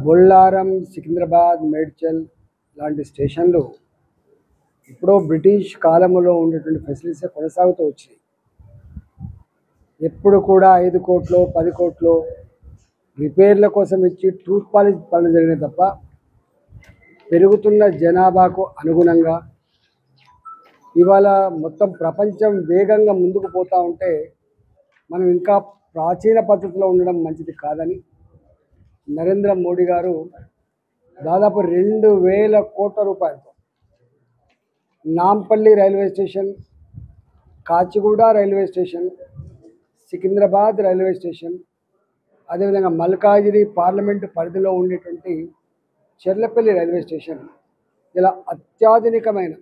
బొల్లారం, సికింద్రాబాద్, మేడ్చల్ లాంటి స్టేషన్లు ఎప్పుడో బ్రిటిష్ కాలంలో ఉండేటువంటి ఫెసిలిటీస్ కొనసాగుతూ వచ్చాయి. ఎప్పుడు కూడా 5 కోట్లు 10 కోట్లు రిపేర్ల కోసం ఇచ్చి టూత్ పాలిష్ పనులు జరిగినాయి తప్ప పెరుగుతున్న జనాభాకు అనుగుణంగా ఇవాళ మొత్తం ప్రపంచం వేగంగా ముందుకు పోతూ ఉంటే మనం ఇంకా ప్రాచీన పద్ధతిలో ఉండడం మంచిది కాదని నరేంద్ర మోడీ గారు దాదాపు 2000 కోట్ల రూపాయలతో Nampally railway station, Kacheguda railway station, Secunderabad railway station, అదేవిధంగా మల్కాజిగిరి పార్లమెంటు పరిధిలో ఉండేటువంటి చెర్లపల్లి రైల్వే స్టేషన్ ఇలా అత్యాధునికమైన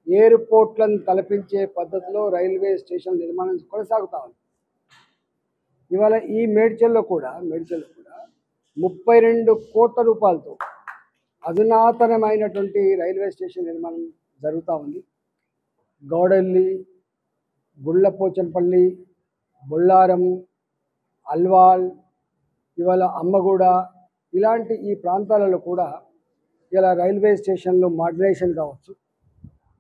ఎయిర్పోర్ట్లను తలపించే పద్ధతిలో రైల్వే స్టేషన్ నిర్మాణం కొనసాగుతూ ఉంది. ఇవాళ ఈ మేడ్చల్లో కూడా 32 కోట్ల రూపాయలతో అధునాతనమైనటువంటి రైల్వే స్టేషన్ నిర్మాణం జరుగుతూ ఉంది. గౌడల్లి, గుళ్ళపోచంపల్లి, బొల్లారం, అల్వాల్, ఇవాళ అమ్మగూడ ఇలాంటి ఈ ప్రాంతాలలో కూడా ఇలా రైల్వే స్టేషన్లు మోడర్నైజేషన్ కావచ్చు.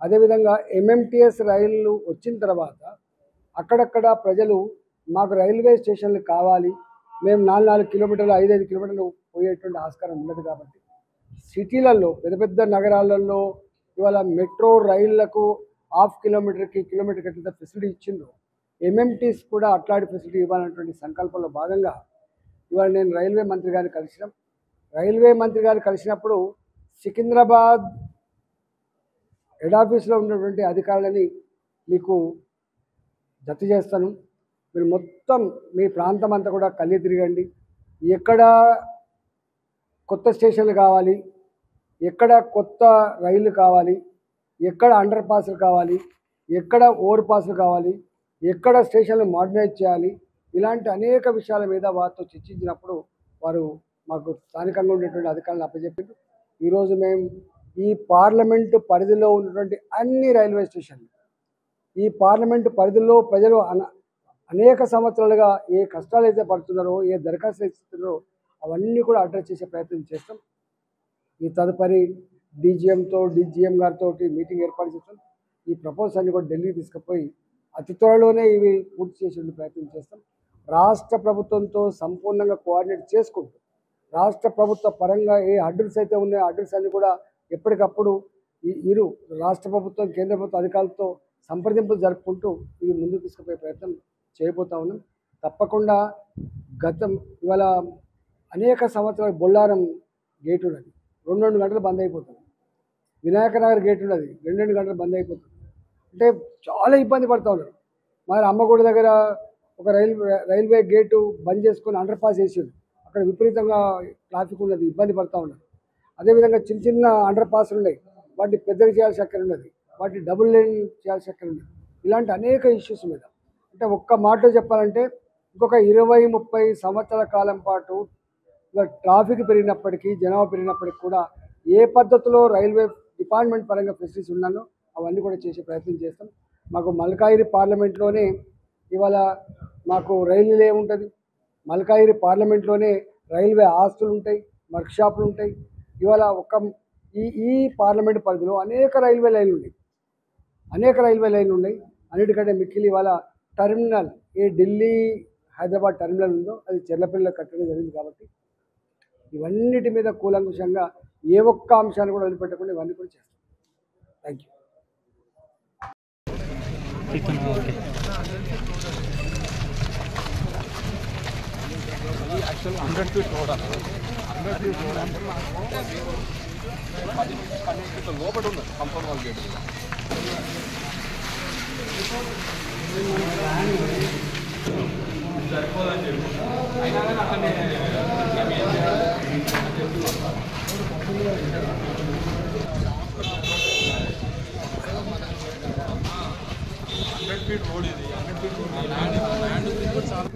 అదేవిధంగా ఎంఎంటీఎస్ రైళ్ళు వచ్చిన తర్వాత అక్కడక్కడ ప్రజలు మాకు రైల్వే స్టేషన్లు కావాలి, మేము 4 కిలోమీటర్లు 5 కిలోమీటర్లు పోయేటువంటి ఆస్కారం ఉండదు. కాబట్టి సిటీలలో పెద్ద పెద్ద నగరాలలో ఇవాళ మెట్రో రైళ్లకు ½ కిలోమీటర్కి ఎట్లా ఫెసిలిటీ ఇచ్చిందో ఎంఎంటీస్ కూడా అట్లాంటి ఫెసిలిటీ ఇవ్వాలన్నటువంటి సంకల్పంలో భాగంగా ఇవాళ నేను రైల్వే మంత్రి గారిని కలిసినప్పుడు సికింద్రాబాద్ హెడ్ ఆఫీస్లో ఉన్నటువంటి అధికారులని మీకు జత చేస్తాను. మీరు మొత్తం మీ ప్రాంతం అంతా కూడా కళ్ళి తిరగండి. ఎక్కడ కొత్త స్టేషన్లు కావాలి, ఎక్కడ కొత్త రైళ్లు కావాలి, ఎక్కడ అండర్ పాస్లు కావాలి, ఎక్కడ ఓవర్ పాస్లు కావాలి, ఎక్కడ స్టేషన్లు మోడర్నైజ్ చేయాలి, ఇలాంటి అనేక విషయాల మీద వారితో చర్చించినప్పుడు వారు మాకు స్థానికంగా ఉండేటువంటి అధికారులను అప్పచెప్పారు. ఈరోజు మేము ఈ పార్లమెంటు పరిధిలో ఉన్నటువంటి అన్ని రైల్వే స్టేషన్లు, ఈ పార్లమెంటు పరిధిలో ప్రజలు అనేక సంవత్సరాలుగా ఏ కష్టాలు అయితే పడుతున్నారో, ఏ దరఖాస్తులు ఇస్తున్నారో అవన్నీ కూడా అడ్రస్ చేసే ప్రయత్నం చేస్తాం. ఈ తదుపరి డీజీఎం గారితో మీటింగ్ ఏర్పాటు చేస్తాం. ఈ ప్రపోజల్ని కూడా ఢిల్లీకి తీసుకుపోయి అతి త్వరలోనే ఇవి పూర్తి చేసే ప్రయత్నం చేస్తాం. రాష్ట్ర ప్రభుత్వంతో సంపూర్ణంగా కోఆర్డినేట్ చేసుకుంటూ రాష్ట్ర ప్రభుత్వ పరంగా ఏ అడ్రస్ అయితే ఉన్నాయో అడ్రస్ అన్ని కూడా ఎప్పటికప్పుడు ఇరు రాష్ట్ర ప్రభుత్వం కేంద్ర ప్రభుత్వ అధికారులతో సంప్రదింపులు జరుపుకుంటూ ఇవి ముందుకు తీసుకుపోయే ప్రయత్నం చేయబోతా ఉన్నాం. తప్పకుండా ఇవాళ అనేక సంవత్సరాలు బొల్లారం గేట్ ఉన్నది, 2 గంటలు బంద్ అయిపోతుంది. వినాయక నగర్ గేట్ ఉన్నది, 2 గంటలు బంద్ అయిపోతుంది. అంటే చాలా ఇబ్బంది పడుతూ ఉన్నారు. మరి అమ్మగూడ దగ్గర ఒక రైల్వే గేటు బంద్ చేసుకొని అండర్ పాస్ వేసారు. అక్కడ విపరీతంగా ట్రాఫిక్ ఉన్నది, ఇబ్బంది పడుతూ ఉన్నారు. అదేవిధంగా చిన్న అండర్ పాస్లు ఉన్నాయి, వాటిని పెద్దగా చేయాల్సి అక్కడ ఉన్నది, వాటిని డబుల్ లేన్ చేయాల్సి అక్కడ ఉన్నది. ఇలాంటి అనేక ఇష్యూస్ మీద అంటే ఒక్క మాటలో చెప్పాలంటే ఇంకొక 20-30 సంవత్సరాల కాలం పాటు ట్రాఫిక్ పెరిగినప్పటికీ జనాభా పెరిగినప్పటికీ కూడా ఏ పద్ధతిలో రైల్వే డిపార్ట్మెంట్ పరంగా ఫెసిలిటీస్ ఉన్నానో అవన్నీ కూడా చేసే ప్రయత్నం చేస్తాం. మాకు మల్కాజిగిరి పార్లమెంట్లోనే ఇవాళ మాకు రైల్వే ఉంటుంది, మల్కాజిగిరి పార్లమెంట్లోనే రైల్వే ఆస్తులు ఉంటాయి, వర్క్ షాపులు ఉంటాయి. ఇవాళ ఈ పార్లమెంట్ పరిధిలో అనేక రైల్వే లైన్లు ఉన్నాయి. అన్నిటికంటే మిక్కిలి ఇవాళ టెర్మినల్ ఏ ఢిల్లీ హైదరాబాద్ టెర్మినల్ ఉందో అది చెర్లపల్లిలో కట్టడం జరిగింది. కాబట్టి ఇవన్నిటి మీద కూలంకుషంగా ఏ ఒక్క అంశాన్ని కూడా వదిలిపెట్టకుండా ఇవన్నీ కూడా చేస్తాం. Thank you. Actual 100 feet road లోపల ఉంది కంపౌండ్ వాల్ గేట్. సరిపోదని చెప్పి అయినా కానీ అక్కడనే 100 ఫీట్ రోడ్ ఇది. 100 ఫీట్ రోడ్ ల్యాండ్ చాలా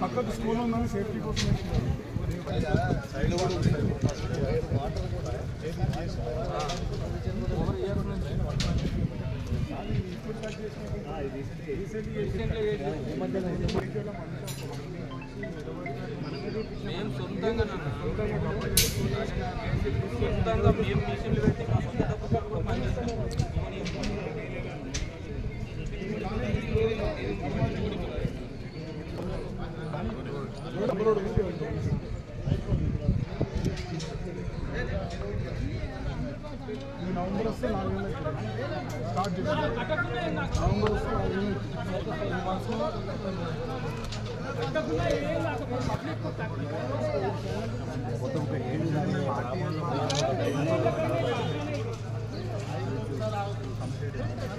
పక్కకు స్కూల్ ఉందని సేఫ్టీ కోసం సైడ్ కూడా మేము సొంతంగా మేము మిషన్లు పెట్టి మా సొంత డబ్బుతో కూడా పనిచేస్తాం. నవంబర్ వస్తే 4 వేలు స్టార్ట్ చేస్తాం. నవంబర్ వస్తే 4 వేలు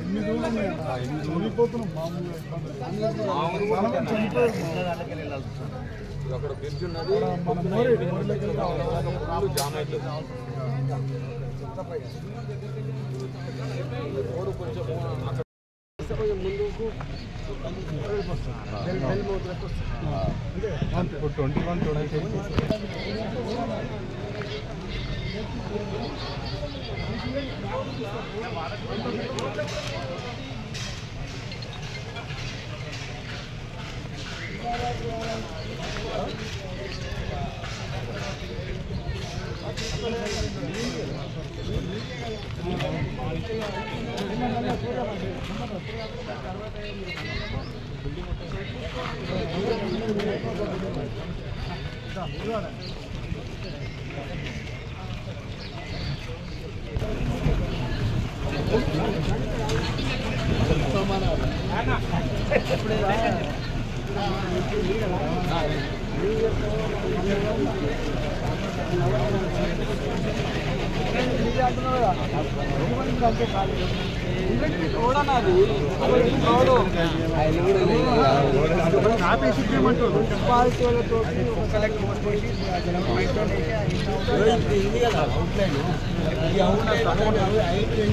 ఎన్ని రోజులు చనిపోతున్నాం. మామూలుగా అక్కడ బ్రిడ్జ్ ఉన్నది, మన మోరీ జామ్ అవుతుంది. రోడ్డు కొంచెం అక్కడ కొంచెం ముందుకు 50